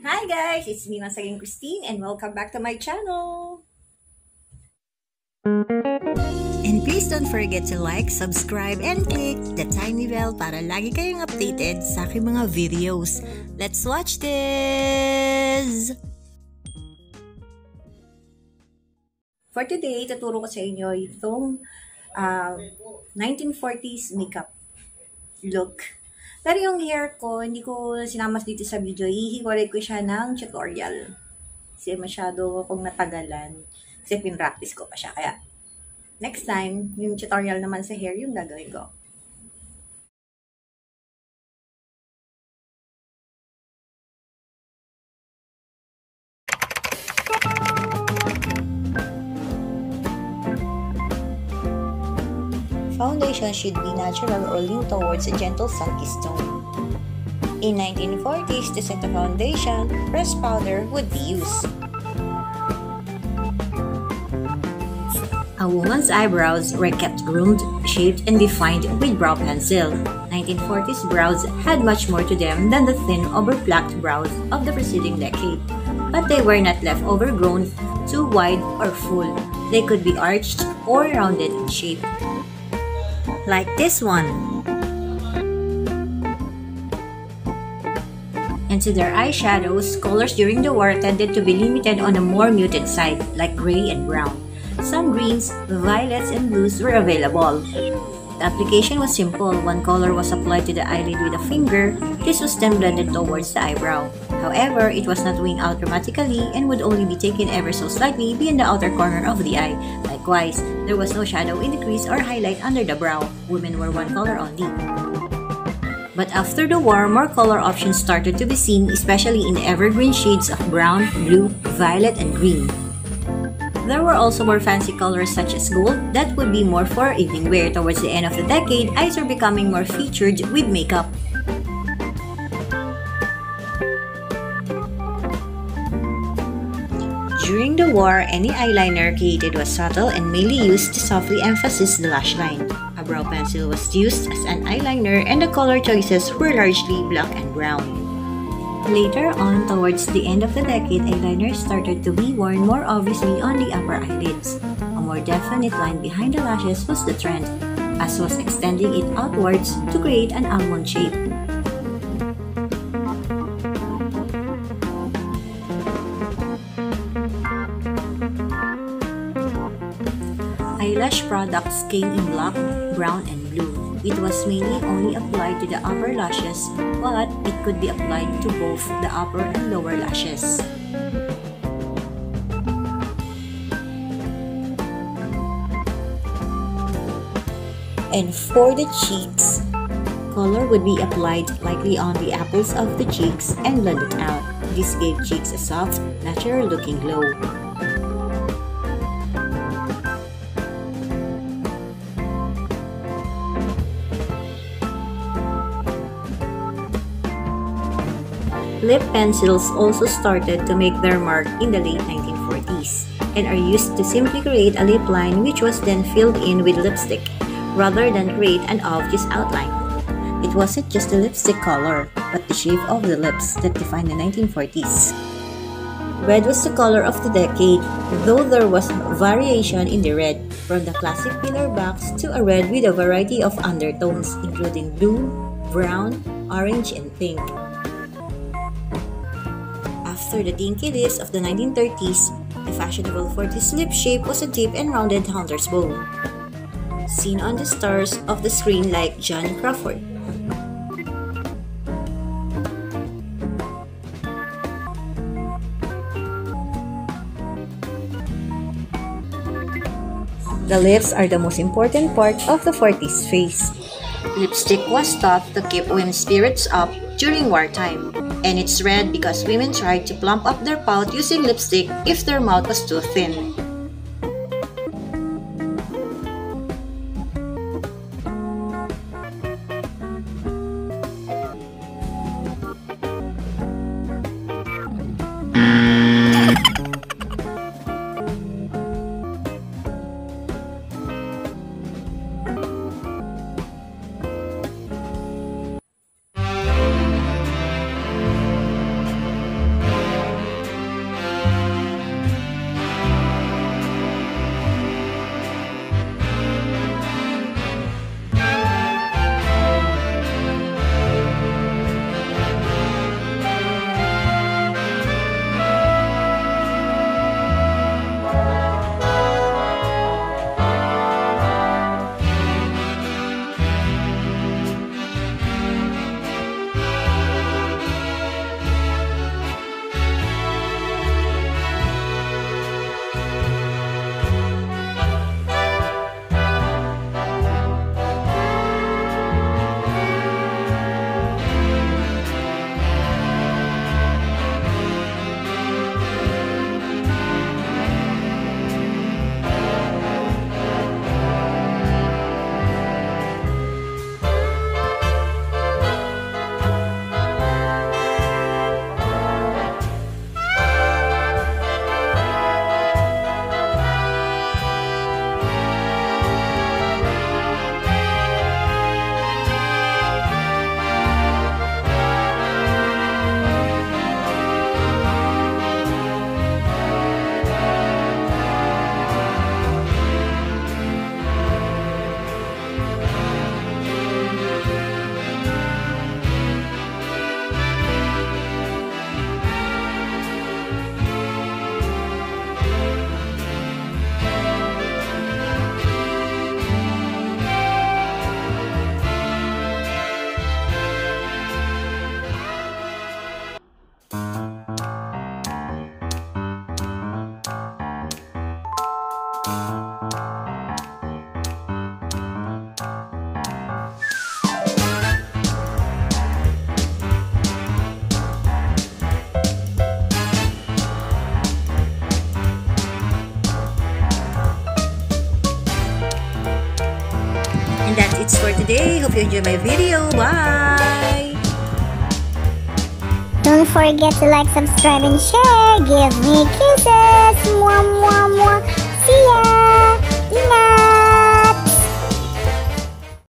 Hi guys, it's me once again, Christine, and welcome back to my channel. And please don't forget to like, subscribe, and click the tiny bell para lagi kayong updated sa aking mga videos. Let's watch this! For today, tuturo ko sa inyo itong 1940s makeup look. Pero yung hair ko, hindi ko sinamas dito sa video. Hihiwalay ko siya ng tutorial. Kasi masyado akong natagalan. Kasi pinractice ko pa siya. Kaya, next time, yung tutorial naman sa hair, yung gagawin ko. Foundation should be natural or lean towards a gentle sunky tone. In 1940s, to set the foundation, pressed powder would be used. A woman's eyebrows were kept groomed, shaped, and defined with brow pencil. 1940s brows had much more to them than the thin, overplacked brows of the preceding decade. But they were not left overgrown, too wide, or full. They could be arched or rounded in shape. Like this one. And to their eyeshadows, colors during the war tended to be limited on a more muted side, like gray and brown. Some greens, violets, and blues were available. The application was simple. One color was applied to the eyelid with a finger. This was then blended towards the eyebrow. However, it was not winged out dramatically and would only be taken ever so slightly beyond the outer corner of the eye. Likewise, there was no shadow in the crease or highlight under the brow. Women wore one color only. But after the war, more color options started to be seen, especially in the evergreen shades of brown, blue, violet, and green. There were also more fancy colors such as gold that would be more for evening wear. Towards the end of the decade, eyes were becoming more featured with makeup. During the war, any eyeliner created was subtle and mainly used to softly emphasize the lash line. A brow pencil was used as an eyeliner and the color choices were largely black and brown. Later on, towards the end of the decade, eyeliner started to be worn more obviously on the upper eyelids. A more definite line behind the lashes was the trend, as was extending it outwards to create an almond shape. Eyelash products came in black, brown, and blue. It was mainly only applied to the upper lashes, but it could be applied to both the upper and lower lashes. And for the cheeks, color would be applied lightly on the apples of the cheeks and blended out. This gave cheeks a soft, natural-looking glow. Lip pencils also started to make their mark in the late 1940s and are used to simply create a lip line which was then filled in with lipstick rather than create an obvious outline. It wasn't just the lipstick color, but the shape of the lips that defined the 1940s. Red was the color of the decade, though there was variation in the red, from the classic pillar box to a red with a variety of undertones, including blue, brown, orange, and pink. After the dinky lips of the 1930s, the fashionable 40s lip shape was a deep and rounded hunter's bow, seen on the stars of the screen like Joan Crawford. The lips are the most important part of the 40s face. Lipstick was thought to keep women's spirits up during wartime, and it's red because women tried to plump up their pout using lipstick if their mouth was too thin. that's it for today. Hope you enjoyed my video. Bye! Don't forget to like, subscribe, and share. Give me kisses. Mwah, mwah, mwah. See ya. Ina.